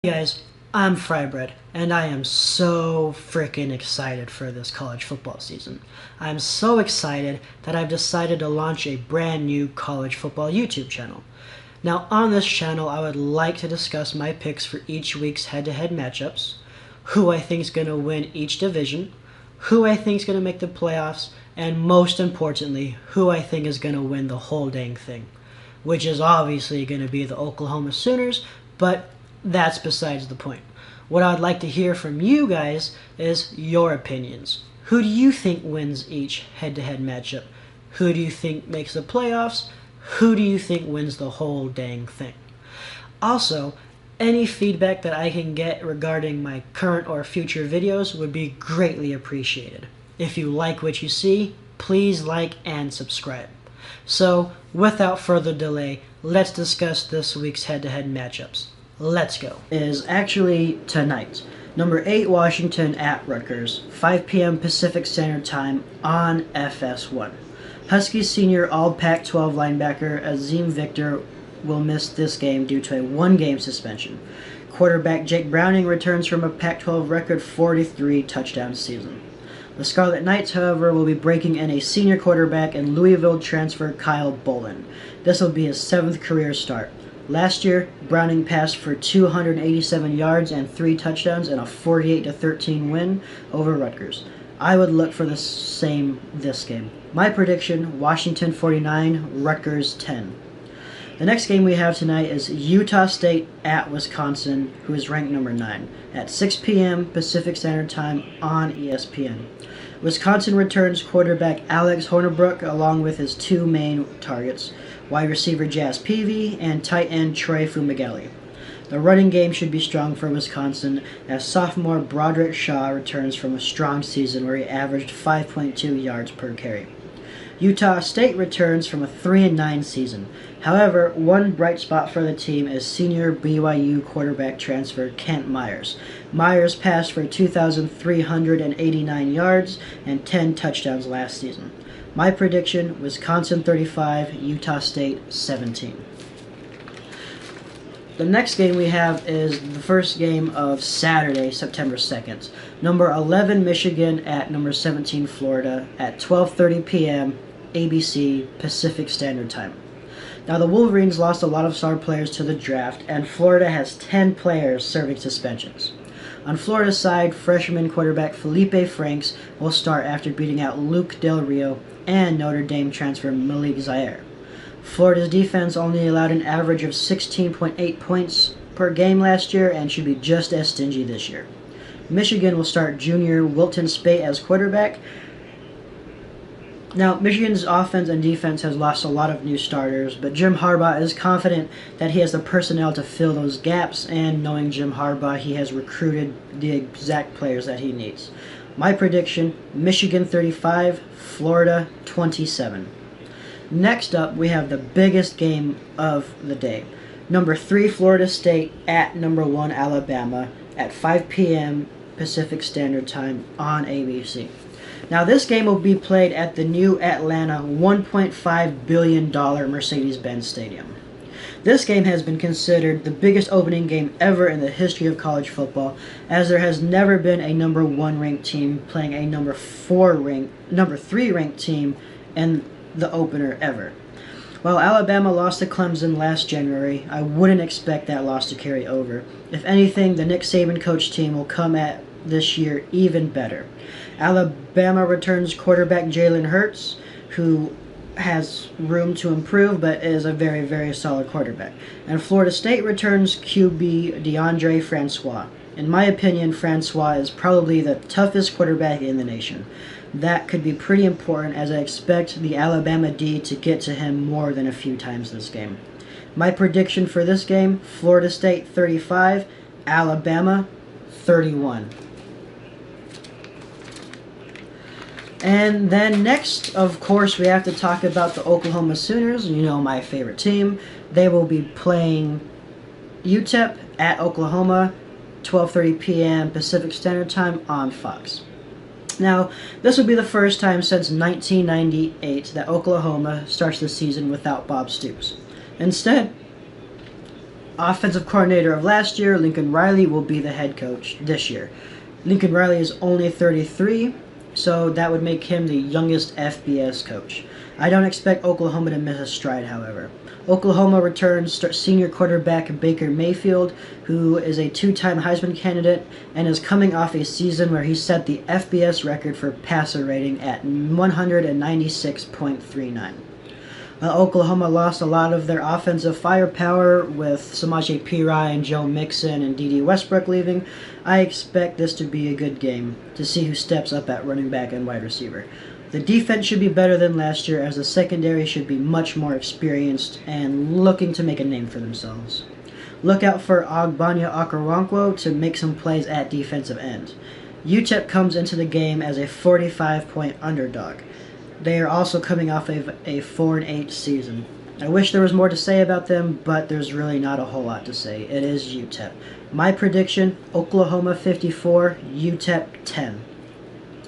Hey guys, I'm Frybread, and I am so freaking excited for this college football season. I'm so excited that I've decided to launch a brand new college football YouTube channel. Now, on this channel, I would like to discuss my picks for each week's head-to-head matchups, who I think is going to win each division, who I think is going to make the playoffs, and most importantly, who I think is going to win the whole dang thing, which is obviously going to be the Oklahoma Sooners, but that's besides the point. What I'd like to hear from you guys is your opinions. Who do you think wins each head-to-head matchup? Who do you think makes the playoffs? Who do you think wins the whole dang thing? Also, any feedback that I can get regarding my current or future videos would be greatly appreciated. If you like what you see, please like and subscribe. So, without further delay, let's discuss this week's head-to-head matchups. Let's go. It is actually tonight. Number 8 Washington at Rutgers, 5 p.m. Pacific Standard Time on FS1. Huskies senior all Pac-12 linebacker Azeem Victor will miss this game due to a one-game suspension. Quarterback Jake Browning returns from a Pac-12 record 43 touchdown season. The Scarlet Knights, however, will be breaking in a senior quarterback and Louisville transfer Kyle Bolin. This will be his 7th career start. Last year, Browning passed for 287 yards and 3 touchdowns in a 48-13 win over Rutgers. I would look for the same this game. My prediction, Washington 49, Rutgers 10. The next game we have tonight is Utah State at Wisconsin, who is ranked number 9, at 6 p.m. Pacific Standard Time on ESPN. Wisconsin returns quarterback Alex Hornibrook along with his 2 main targets, wide receiver Jazz Peavy and tight end Troy Fumagalli. The running game should be strong for Wisconsin as sophomore Broderick Shaw returns from a strong season where he averaged 5.2 yards per carry. Utah State returns from a 3-9 season. However, one bright spot for the team is senior BYU quarterback transfer Kent Myers. Myers passed for 2,389 yards and 10 touchdowns last season. My prediction, Wisconsin 35, Utah State 17. The next game we have is the first game of Saturday, September 2nd. Number 11 Michigan at number 17 Florida at 12:30 p.m. ABC Pacific Standard Time. Now the Wolverines lost a lot of star players to the draft, and Florida has 10 players serving suspensions. On Florida's side, freshman quarterback Felipe Franks will start after beating out Luke Del Rio and Notre Dame transfer Malik Zaire. Florida's defense only allowed an average of 16.8 points per game last year and should be just as stingy this year. Michigan will start junior Wilton Speight as quarterback. Now, Michigan's offense and defense has lost a lot of new starters, but Jim Harbaugh is confident that he has the personnel to fill those gaps, and knowing Jim Harbaugh, he has recruited the exact players that he needs. My prediction, Michigan 35, Florida 27. Next up, we have the biggest game of the day. Number 3 Florida State at number 1 Alabama at 5 p.m. Pacific Standard Time on ABC. Now this game will be played at the new Atlanta $1.5 billion Mercedes-Benz Stadium. This game has been considered the biggest opening game ever in the history of college football, as there has never been a number 1 ranked team playing a number 3 ranked team in the opener ever. While Alabama lost to Clemson last January, I wouldn't expect that loss to carry over. If anything, the Nick Saban coach team will come at this year even better. Alabama returns quarterback Jalen Hurts, who has room to improve but is a very, very solid quarterback. And Florida State returns QB DeAndre Francois. In my opinion, Francois is probably the toughest quarterback in the nation. That could be pretty important, as I expect the Alabama D to get to him more than a few times this game. My prediction for this game, Florida State 35, Alabama 31. And then next, of course, we have to talk about the Oklahoma Sooners, my favorite team. They will be playing UTEP at Oklahoma, 12:30 p.m. Pacific Standard Time on Fox. Now, this will be the first time since 1998 that Oklahoma starts the season without Bob Stoops. Instead, offensive coordinator of last year, Lincoln Riley, will be the head coach this year. Lincoln Riley is only 33, so that would make him the youngest FBS coach. I don't expect Oklahoma to miss a stride, however. Oklahoma returns senior quarterback Baker Mayfield, who is a two-time Heisman candidate and is coming off a season where he set the FBS record for passer rating at 196.39. Oklahoma lost a lot of their offensive firepower with Samaje Perine and Joe Mixon and D.D. Westbrook leaving. I expect this to be a good game to see who steps up at running back and wide receiver. The defense should be better than last year, as the secondary should be much more experienced and looking to make a name for themselves. Look out for Ogbanya Okoronkwo to make some plays at defensive end. UTEP comes into the game as a 45-point underdog. They are also coming off of a 4-8 season. I wish there was more to say about them, but there's really not a whole lot to say. It is UTEP. My prediction, Oklahoma 54, UTEP 10.